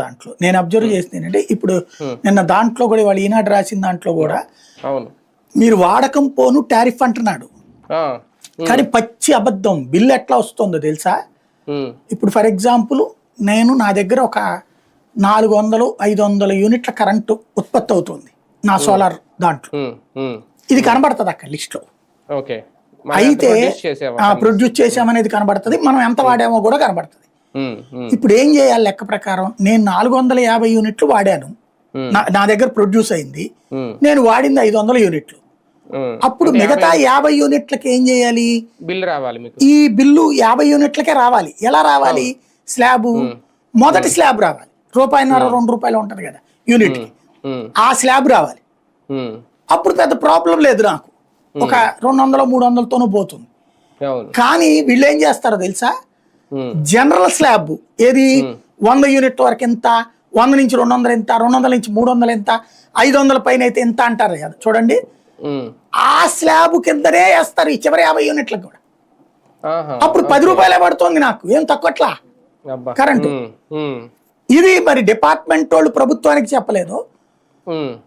దాంట్లో నేను అబ్జర్వ్ చేసింది ఏంటంటే ఇప్పుడు నిన్న దాంట్లో కూడా వాళ్ళు ఈనాడు రాసిన దాంట్లో కూడా మీరు వాడకం పోను టారిఫ్ అంటున్నాడు, కానీ పచ్చి అబద్ధం. బిల్లు ఎట్లా వస్తుందో తెలుసా? ఇప్పుడు ఫర్ ఎగ్జాంపుల్ నేను నా దగ్గర ఒక 400-500 యూనిట్ల కరెంటు ఉత్పత్తి అవుతుంది నా సోలార్ దాంట్లో. ఇది కనబడుతుంది అక్కడ లిస్ట్ లో. అయితే ప్రొడ్యూస్ చేసామనేది కనబడుతుంది, మనం ఎంత వాడామో కూడా కనబడుతుంది. ఇప్పుడు ఏం చేయాలి? లెక్క ప్రకారం నేను 450 యూనిట్లు వాడాను, నా దగ్గర ప్రొడ్యూస్ అయింది, నేను వాడింది 500 యూనిట్లు. అప్పుడు మిగతా 50 యూనిట్లకి ఏం చేయాలి? బిల్లు రావాలి. ఈ బిల్లు 50 యూనిట్లకే రావాలి. ఎలా రావాలి? స్లాబ్, మొదటి స్లాబ్ రావాలి. ₹1.50-2 ఉంటది కదా యూనిట్, ఆ స్లాబ్ రావాలి. అప్పుడు పెద్ద ప్రాబ్లం లేదు నాకు, ఒక 200-300తోనూ పోతుంది. కానీ వీళ్ళు ఏం చేస్తారో తెలుసా? జనరల్ స్లాబ్ ఏది 100 యూనిట్ వరకు ఎంత, 100 నుంచి 200 ఎంత, 200 నుంచి 300 ఎంత, 500 పైన అయితే ఎంత అంటారు కదా చూడండి. ఆ స్లాబ్ కిందనే వేస్తారు ఈ చివరి 50 యూనిట్లకు కూడా. అప్పుడు ₹10 పడుతుంది నాకు, ఏం తక్కువట్లా కరెంటు. ఇది మరి డిపార్ట్మెంట్ వాళ్ళు ప్రభుత్వానికి చెప్పలేదు,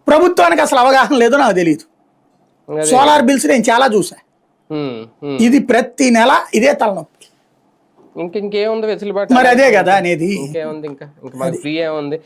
ప్రభుత్వానికి అసలు అవగాహన లేదో నాకు తెలియదు. సోలార్ బిల్స్ నేను చాలా చూసా, ఇది ప్రతి నెల ఇదే తలనొప్పి. ఇంకేముంది వెసులుబాటు? మరి అదే కదా అనేది. ఇంకేముంది, ఇంకా ఫ్రీ ఏముంది.